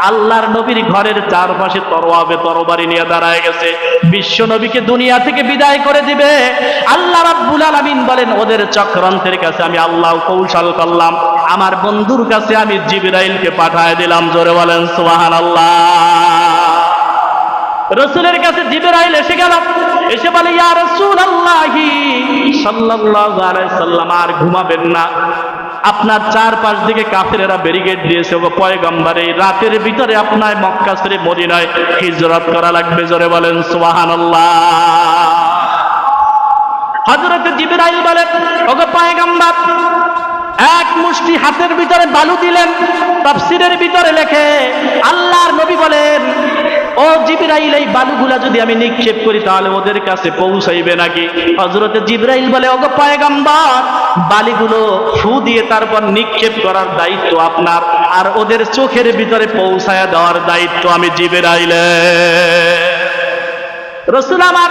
আল্লাহর নবীর ঘরের চারপাশে তরোয়াবে তরবারি নিয়ে দাঁড়ায় গেছে। বিশ্ব নবীকে দুনিয়া থেকে বিদায় করে দিবে। আল্লাহ রাব্বুল আলামিন বলেন, ওদের চক্রান্তের কাছে আমি আল্লাহ কৌশল করলাম, আমার বন্ধুর কাছে আমি জিবরাইলকে পাঠায় দিলাম। জোরে বলেন সুবহানাল্লাহ। রাসূলের কাছে জিবরাইল এসে গেল, এসে বলে, ইয়া রাসূলুল্লাহি সাল্লাল্লাহু আলাইহি সাল্লাম, আর ঘুমাবেন না, আপনার চারপাশ দিকে কাফেরেরা ব্যারিকেড দিয়েছে। ওগো পয়গম্বর, এই রাতের ভিতরে আপনার মক্কা ছেড়ে মদিনায় হিজরত করা লাগবে। জোরে বলেন সুবহানাল্লাহ। হযরত জিবরাইল বলেন, ওগো পয়গম্বর, এক মুষ্টি হাতের ভিতরে বালু দিলেন। তাফসীরের ভিতরে লেখে, আল্লাহর নবী বলেন, ও জিবরাইল, এই বালুগুলা যদি আমি নিক্ষেপ করি তাহলে ওদের কাছে পৌঁছাইবে নাকি? হযরত জিবরাইল বলে, ওগো পয়গম্বর, বালিগুলো ফু দিয়ে তারপর নিক্ষেপ করার দায়িত্ব আপনার, আর ওদের চোখের ভিতরে পৌঁছায়া দেওয়ার দায়িত্ব আমি জিবরাইলের। রাসূল আমার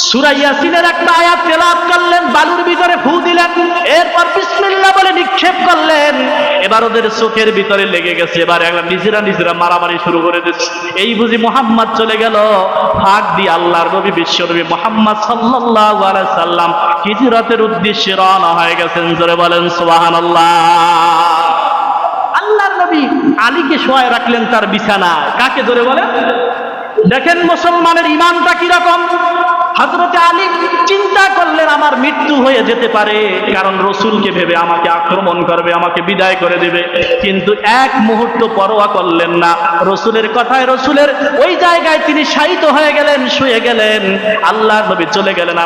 সূরা ইয়াসিনের একটা আয়াত তেলাওয়াত করলেন, বালুর ভিতরে ফু দিলেন, এরপর বিসমিল্লাহ বলে নিক্ষেপ করলেন। এবার ওদের চোখের ভিতরে লেগে গেছে, এবার নিজেরা মারামারি শুরু করে দিচ্ছে। এই বুঝি মুহাম্মদ চলে গেল। ফাঁক দিয়ে আল্লাহর নবী, বিশ্ব নবী মুহাম্মদ সাল্লাল্লাহু আলাইহি সাল্লাম হিজরতের উদ্দেশ্যে রওনা হয়ে গেছেন। জোরে বলেন সুবহানাল্লাহ। আল্লাহর নবী আলীকে শোয়ায় রাখলেন তার বিছানায়। কাকে? জোরে বলেন। দেখেন মুসলমানের ঈমানটা কি রকম। হযরত আলী চিন্তা করলেন, আমার মৃত্যু হয়ে যেতে পারে, কারণ রাসূলকে ভেবে আমাকে আক্রমণ করবে, আমাকে বিদায় করে দেবে। কিন্তু এক মুহূর্ত পরোয়া করলেন না। রাসূলের কথায়, রাসূলের ওই জায়গায় তিনি শায়িত হয়ে গেলেন, শুয়ে গেলেন। আল্লাহর নবী চলে গেলেন।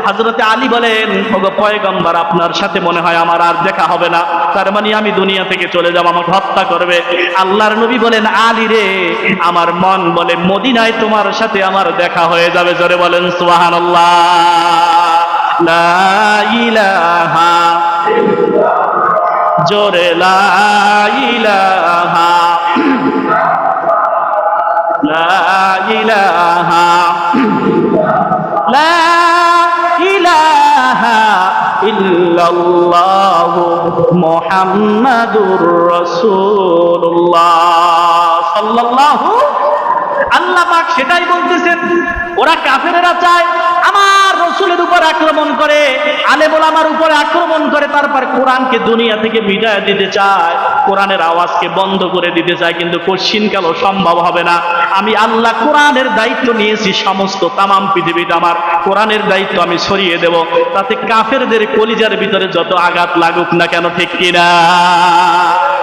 হযরতে আলী বলেন, ওগো পয়গম্বর, আপনার সাথে মনে হয় আমার আর দেখা হবে না, তার মানে আমি দুনিয়া থেকে চলে যাব, আমাকে হত্যা করবে। আল্লাহর নবী বলেন, আলী রে, আমার মন বলে মদিনায় তোমার সাথে আমার দেখা হয়ে যাবে। জোরে বলেন সুবহানাল্লাহ। লা ইলাহা, জোরে লা ইলাহা, লা ইলাহা, লা ইলাহা ইল্লাল্লাহু মুহাম্মাদুর রাসূলুল্লাহ সাল্লাল্লাহু। আল্লাহ পাক সেটাই বলতেছেন। ওরা কাফেরেরা চায় আমার রাসূলের উপর আক্রমণ করে, আলেম ওলামার উপর আক্রমণ করে, তারপর কোরআনকে দুনিয়া থেকে মিটায় দিতে চায়, কোরআনের আওয়াজকে বন্ধ করে দিতে চায়। কিন্তু কশিনকালও সম্ভব হবে না। আমি আল্লাহ কোরআনের দায়িত্ব নিয়েছি, সমস্ত তামাম পৃথিবীটা আমার, কোরআনের দায়িত্ব আমি ছড়িয়ে দেব, তাতে কাফেরদের কলিজার ভিতরে যত আঘাত লাগুক না কেন, ঠিক কিনা?